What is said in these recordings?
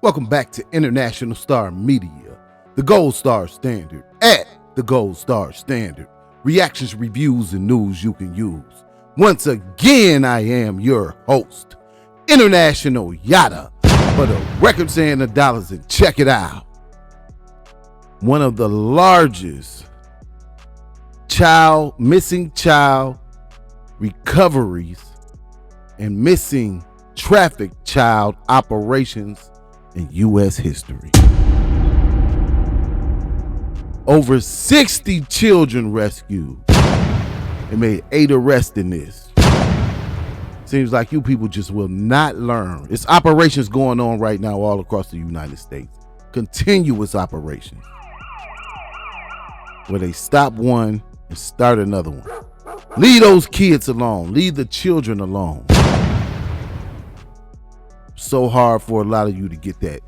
Welcome back to International Star Media, the gold star standard at the gold star standard. Reactions, reviews, and news you can use. Once again, I am your host, International Yada, for the records and the dollars, and check it out. One of the largest missing child recoveries and missing trafficked child operations in U.S. history. Over 60 children rescued. They made 8 arrests in this. Seems like you people just will not learn. It's operations going on right now all across the United States. Continuous operations. Where they stop one and start another one. Leave those kids alone. Leave the children alone. So hard for a lot of you to get that.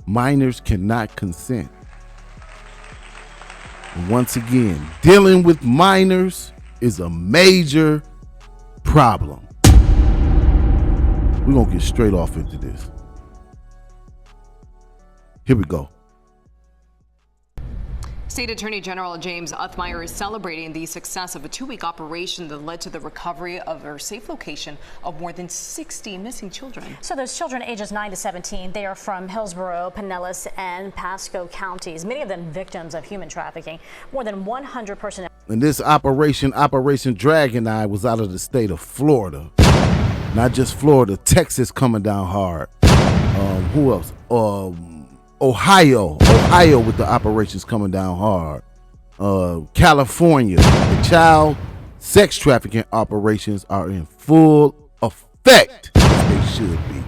Minors cannot consent. And once again, dealing with minors is a major problem. We're going to get straight off into this. Here we go. State Attorney General James Uthmeier is celebrating the success of a 2-week operation that led to the recovery of or safe location of more than 60 missing children. So those children ages 9 to 17, they are from Hillsborough, Pinellas, and Pasco counties, many of them victims of human trafficking. More than 100 personnel. And this Operation Dragon Eye, was out of the state of Florida. Not just Florida, Texas coming down hard. Who else? Ohio with the operations coming down hard. California, the child sex trafficking operations are in full effect, as they should be.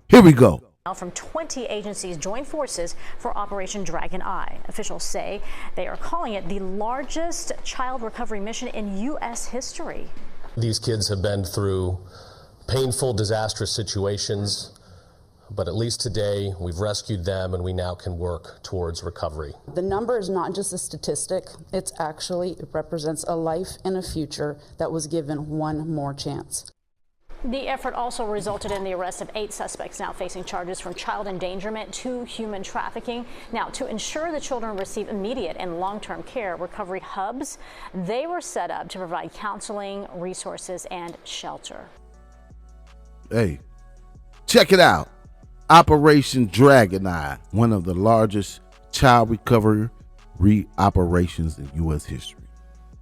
Here we go. From 20 agencies joined forces for Operation Dragon Eye. Officials say they are calling it the largest child recovery mission in U.S. history. These kids have been through painful, disastrous situations. But at least today, we've rescued them and we now can work towards recovery. The number is not just a statistic, it represents a life and a future that was given one more chance. The effort also resulted in the arrest of 8 suspects now facing charges from child endangerment to human trafficking. Now, to ensure the children receive immediate and long-term care, recovery hubs, they were set up to provide counseling, resources, and shelter. Hey, check it out. Operation Dragon Eye, one of the largest child recovery operations in U.S. history.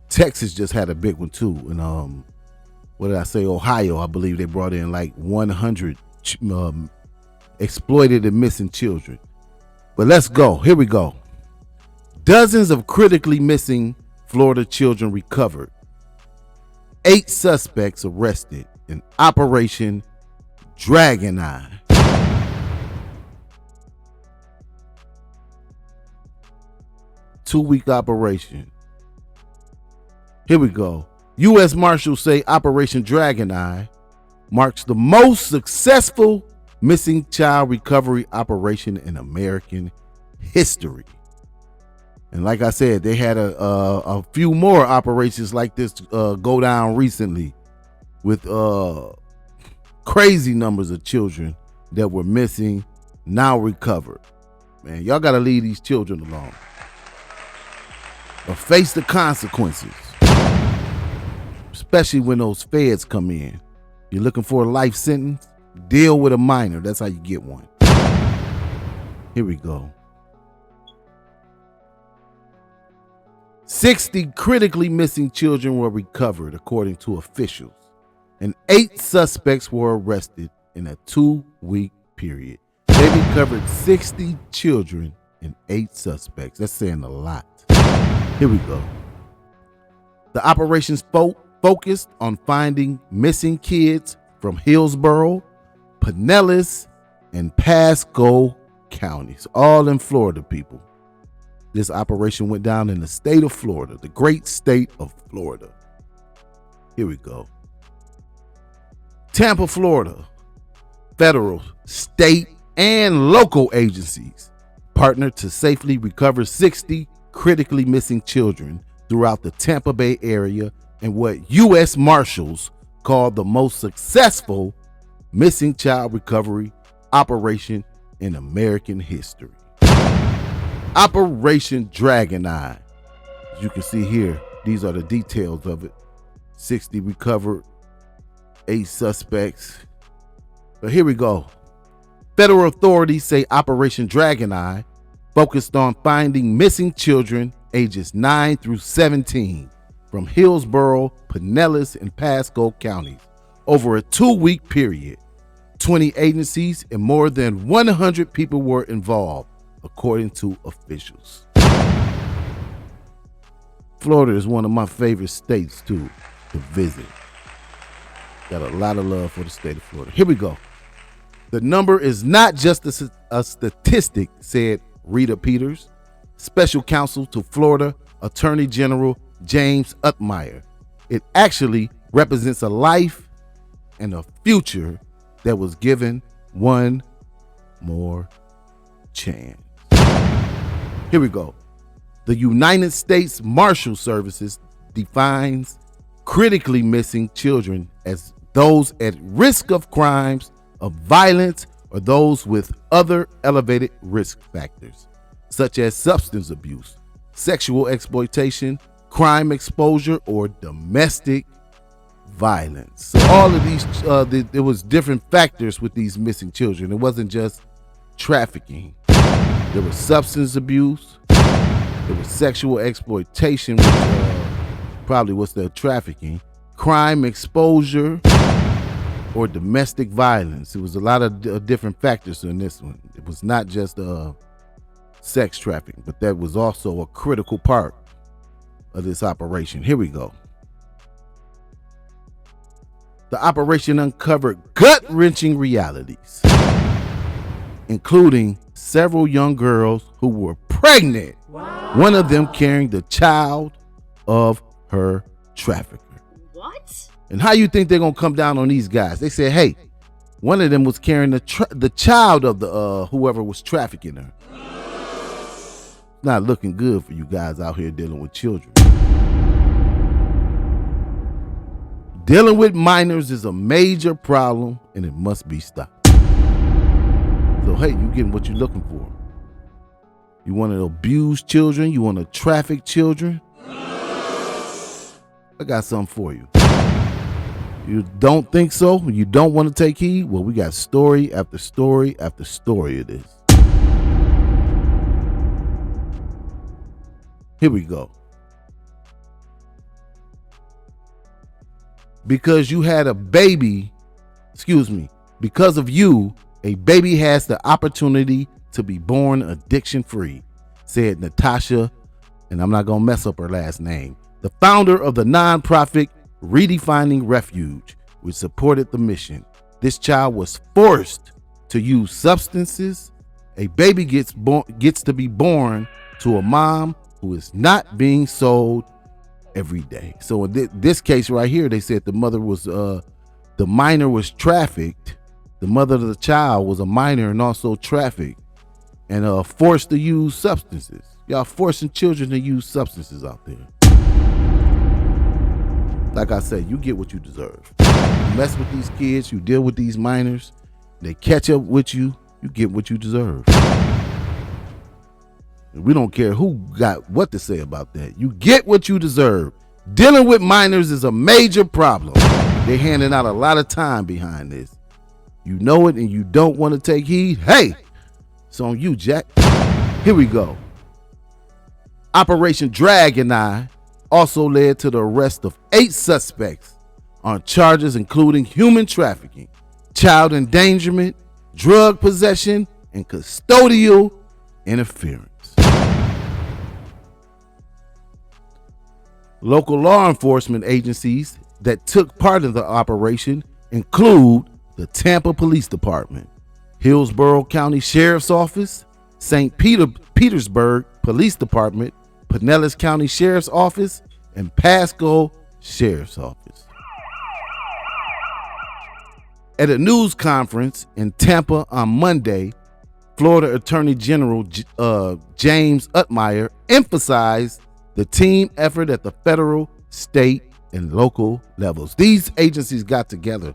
Texas just had a big one too. And Ohio, I believe they brought in like 100 exploited and missing children. But let's go. Here we go. Dozens of critically missing Florida children recovered. 8 suspects arrested in Operation Dragon Eye. 2-week operation. Here we go. U.S. Marshals say Operation Dragon Eye marks the most successful missing child recovery operation in American history. And like I said, they had a few more operations like this go down recently with crazy numbers of children that were missing, now recovered. Man, y'all got to leave these children alone. Or face the consequences, especially when those feds come in. You're looking for a life sentence? Deal with a minor. That's how you get one. Here we go. 60 critically missing children were recovered, according to officials, and 8 suspects were arrested in a 2-week period. They recovered 60 children and 8 suspects. That's saying a lot. Here we go. The operations focused on finding missing kids from Hillsborough, Pinellas, and Pasco counties, all in Florida, people. This operation went down in the state of Florida, the great state of Florida. Here we go. Tampa, Florida. Federal, state, and local agencies partnered to safely recover 60 critically missing children throughout the Tampa Bay area in what U.S. Marshals called the most successful missing child recovery operation in American history. Operation Dragon Eye. As you can see here, these are the details of it. 60 recovered, 8 suspects. But here we go. Federal authorities say Operation Dragon Eye focused on finding missing children ages 9 through 17 from Hillsborough, Pinellas, and Pasco counties over a 2-week period. 20 agencies and more than 100 people were involved, according to officials. Florida is one of my favorite states to visit. Got a lot of love for the state of Florida. Here we go. The number is not just a statistic, said Rita Peters, special counsel to Florida Attorney General James Uthmeier. It actually represents a life and a future that was given one more chance. Here we go. The United States Marshals Services defines critically missing children as those at risk of crimes of violence or those with other elevated risk factors, such as substance abuse, sexual exploitation, crime exposure, or domestic violence. So all of these, there was different factors with these missing children. It wasn't just trafficking. There was substance abuse. There was sexual exploitation, which probably was the trafficking, crime exposure, or domestic violence. It was a lot of different factors in this one. It was not just sex trafficking, but that was also a critical part of this operation. Here we go. The operation uncovered gut-wrenching realities, including several young girls who were pregnant. Wow. One of them carrying the child of her trafficker. What? And how you think they're gonna come down on these guys? They said, hey, one of them was carrying the child of the whoever was trafficking her. Not looking good for you guys out here dealing with children. Dealing with minors is a major problem and it must be stopped. So hey, you getting what you're looking for. You want to abuse children? You want to traffic children? I got something for you. You don't think so? You don't want to take heed? Well, we got story after story after story of this. Here we go. Because you had a baby, because of you, a baby has the opportunity to be born addiction-free, said Natasha, and I'm not going to mess up her last name, the founder of the nonprofit Redefining Refuge, which supported the mission. This child was forced to use substances. A baby gets to be born to a mom who is not being sold every day. So in this case right here, they said the mother was, the minor was trafficked. The mother of the child was a minor and also trafficked and forced to use substances. Y'all forcing children to use substances out there. Like I said, you get what you deserve. You mess with these kids, you deal with these minors, they catch up with you, you get what you deserve. We don't care who got what to say about that. You get what you deserve. Dealing with minors is a major problem. They're handing out a lot of time behind this. You know it and you don't want to take heed. Hey, it's on you, Jack. Here we go. Operation Dragon Eye also led to the arrest of 8 suspects on charges including human trafficking, child endangerment, drug possession, and custodial interference. Local law enforcement agencies that took part in the operation include the Tampa Police Department, Hillsborough County Sheriff's Office, St. Petersburg Police Department, Pinellas County Sheriff's Office, and Pasco Sheriff's Office. At a news conference in Tampa on Monday, Florida Attorney General James Uthmeier emphasized the team effort at the federal, state, and local levels. These agencies got together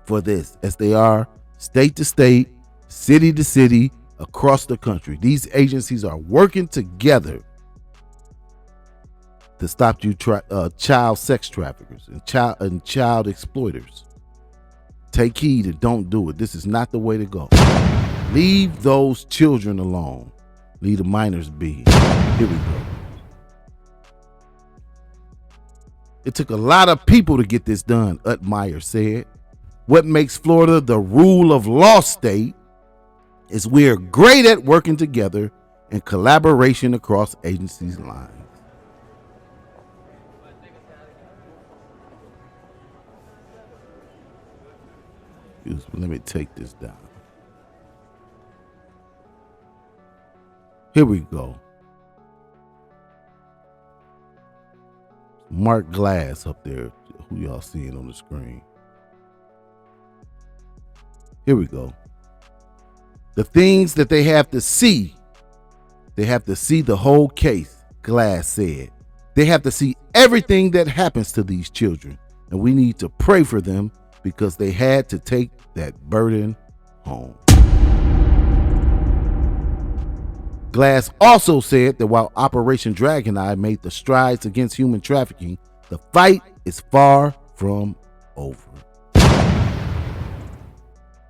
for this, as they are state to state, city to city, across the country. These agencies are working together to stop you child sex traffickers and child exploiters. Take heed and don't do it. This is not the way to go. Leave those children alone. Leave the minors be. Here we go. It took a lot of people to get this done, Uthmeier said. What makes Florida the rule of law state is we're great at working together in collaboration across agencies' lines. Let me take this down. Here we go. Mark Glass up there, who y'all seeing on the screen. Here we go. The things that they have to see the whole case, Glass said. They have to see everything that happens to these children, and we need to pray for them because they had to take that burden home. Glass also said that while Operation Dragon Eye made the strides against human trafficking, the fight is far from over.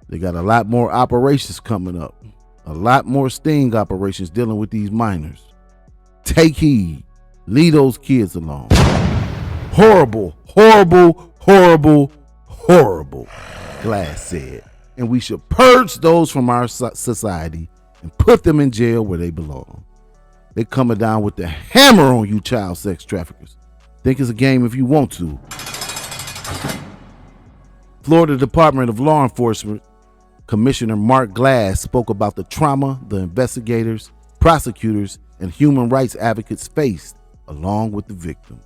They got a lot more operations coming up, a lot more sting operations dealing with these minors. Take heed. Leave those kids alone. Horrible, horrible, horrible, horrible, Glass said. And we should purge those from our society and put them in jail where they belong. They coming down with the hammer on you child sex traffickers. Think it's a game if you want to. Florida Department of Law Enforcement Commissioner Mark Glass spoke about the trauma the investigators, prosecutors, and human rights advocates faced along with the victims.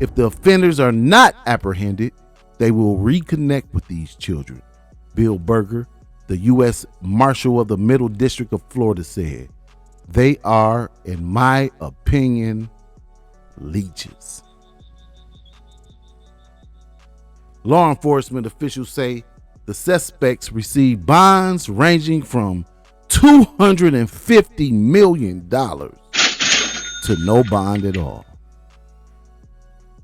If the offenders are not apprehended, they will reconnect with these children. Bill Berger, the U.S. Marshal of the Middle District of Florida, said, "They are, in my opinion, leeches." Law enforcement officials say the suspects received bonds ranging from $250 million to no bond at all.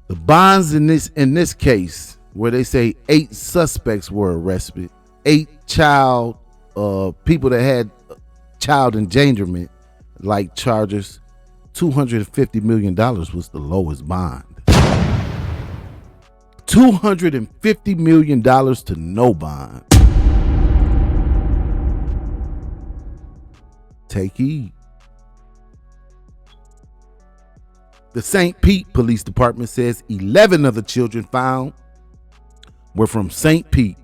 The bonds in this case, where they say 8 suspects were arrested, 8 child people that had child endangerment like charges, $250 million was the lowest bond. $250 million to no bond. Take heed. The St. Pete Police Department says 11 of the children found were from St. Pete.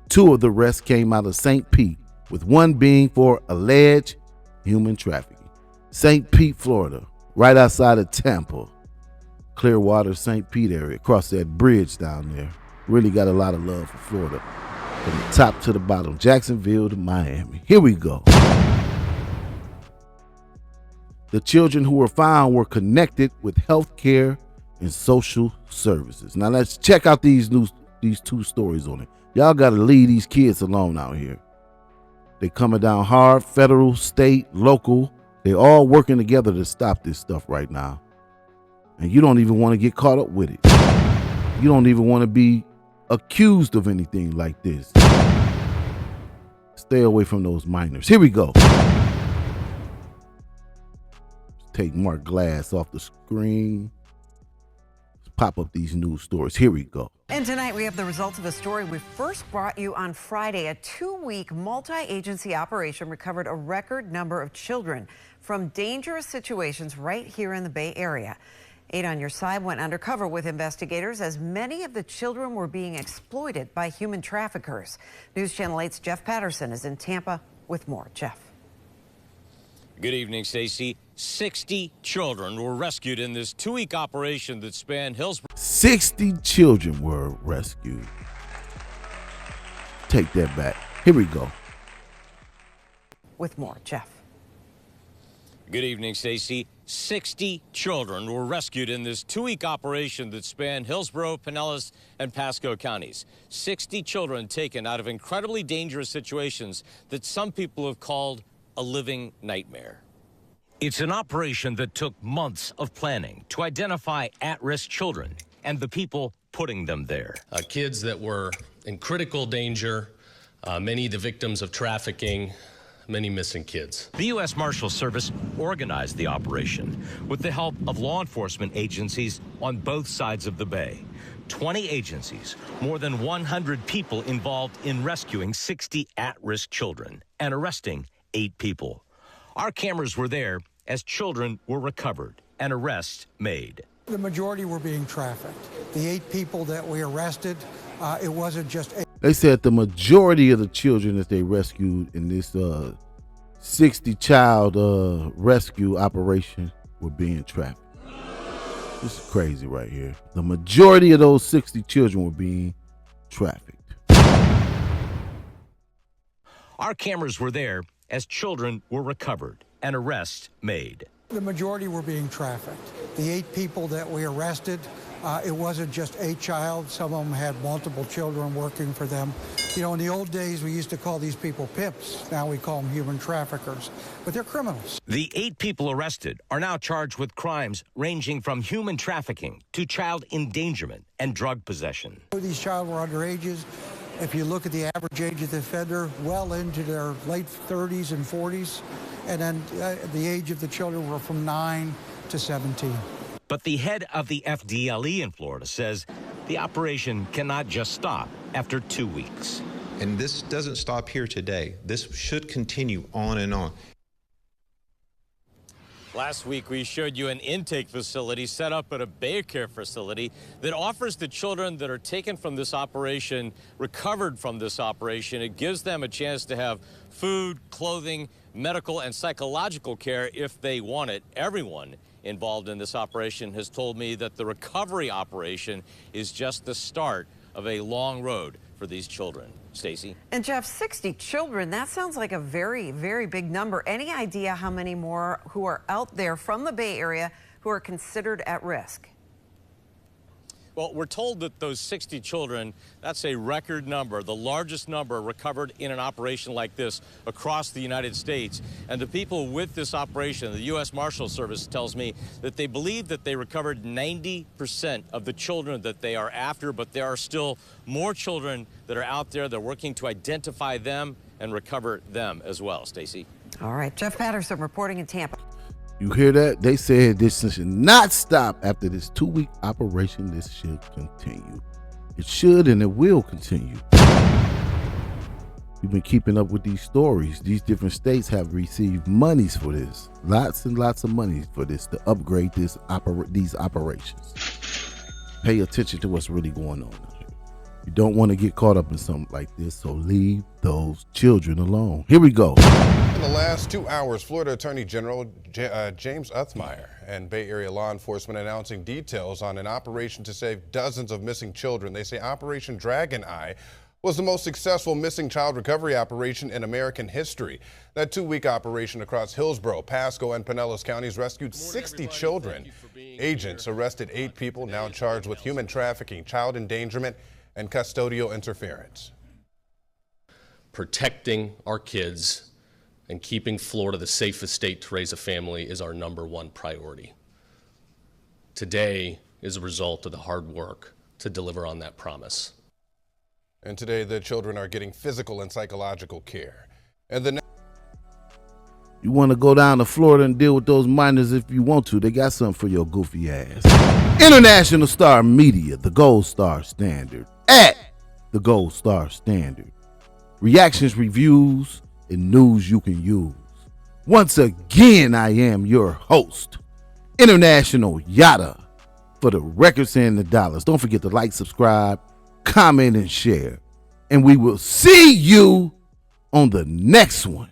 2 of the rest came out of St. Pete, with 1 being for alleged human trafficking. St. Pete, Florida, right outside of Tampa. Clearwater, St. Pete area, across that bridge down there. Really got a lot of love for Florida. From the top to the bottom, Jacksonville to Miami. Here we go. The children who were found were connected with health care and social services. Now let's check out these 2 stories on it. Y'all got to leave these kids alone out here. They coming down hard, federal, state, local. They all working together to stop this stuff right now. And you don't even want to get caught up with it. You don't even want to be accused of anything like this. Stay away from those minors. Here we go. Take Mark Glass off the screen. Let's pop up these news stories. Here we go. And tonight we have the results of a story we first brought you on Friday. A 2-week multi-agency operation recovered a record number of children from dangerous situations right here in the Bay Area. 8 on Your Side went undercover with investigators as many of the children were being exploited by human traffickers. News Channel 8's Jeff Patterson is in Tampa with more. Jeff. Good evening, Stacey. 60 children were rescued in this 2-week operation that spanned Hillsborough. 60 children were rescued. Take that back. Here we go. With more. Jeff. Good evening, Stacey. 60 children were rescued in this 2-week operation that spanned Hillsborough, Pinellas, and Pasco counties. 60 children taken out of incredibly dangerous situations that some people have called a living nightmare. It's an operation that took months of planning to identify at-risk children and the people putting them there. Kids that were in critical danger, many the victims of trafficking, many missing kids. The U.S. Marshals Service organized the operation with the help of law enforcement agencies on both sides of the bay. 20 agencies, more than 100 people involved in rescuing 60 at-risk children and arresting 8 people. Our cameras were there as children were recovered and arrests made. The majority were being trafficked. The 8 people that we arrested, it wasn't just 8. They said the majority of the children that they rescued in this 60 child rescue operation were being trafficked. This is crazy right here. The majority of those 60 children were being trafficked. Our cameras were there as children were recovered and arrests made. The majority were being trafficked. The 8 people that we arrested, it wasn't just a child. Some of them had multiple children working for them. You know, in the old days, we used to call these people pimps. Now we call them human traffickers, but they're criminals. The 8 people arrested are now charged with crimes ranging from human trafficking to child endangerment and drug possession. These child were underages. If you look at the average age of the offender, well into their late 30s and 40s. And then the age of the children were from 9 to 17. But the head of the FDLE in Florida says the operation cannot just stop after 2 weeks. And this doesn't stop here today. This should continue on and on. Last week, we showed you an intake facility set up at a Bay Care facility that offers the children that are taken from this operation, recovered from this operation, it gives them a chance to have food, clothing, medical, and psychological care if they want it. Everyone involved in this operation has told me that the recovery operation is just the start of a long road for these children. Stacey? And Jeff, 60 children, that sounds like a very, very big number. Any idea how many more who are out there from the Bay Area who are considered at risk? Well, we're told that those 60 children, that's a record number, the largest number recovered in an operation like this across the United States. And the people with this operation, the U.S. Marshals Service tells me that they believe that they recovered 90% of the children that they are after, but there are still more children that are out there. They're working to identify them and recover them as well. Stacey? All right, Jeff Patterson reporting in Tampa. You hear that? They said this should not stop after this 2-week operation. This should continue. It should and it will continue. You've been keeping up with these stories. These different states have received monies for this. Lots and lots of money for this to upgrade these operations. Pay attention to what's really going on. You don't want to get caught up in something like this, so leave those children alone. Here we go. In the last 2 hours, Florida Attorney General James Uthmeier and Bay Area law enforcement announcing details on an operation to save dozens of missing children. They say Operation Dragon Eye was the most successful missing child recovery operation in American history. That 2-week operation across Hillsborough, Pasco, and Pinellas counties rescued 60 children. Agents arrested 8 people now charged with human trafficking, child endangerment, and custodial interference. Protecting our kids and keeping Florida the safest state to raise a family is our #1 priority. Today is a result of the hard work to deliver on that promise. And today the children are getting physical and psychological care. And You want to go down to Florida and deal with those minors if you want to. They got something for your goofy ass. International Star Media, the Gold Star Standard. At the Gold Star Standard. Reactions, reviews, and news you can use. Once again, I am your host, International Yada, for the records and the dollars. Don't forget to like, subscribe, comment, and share. And we will see you on the next one.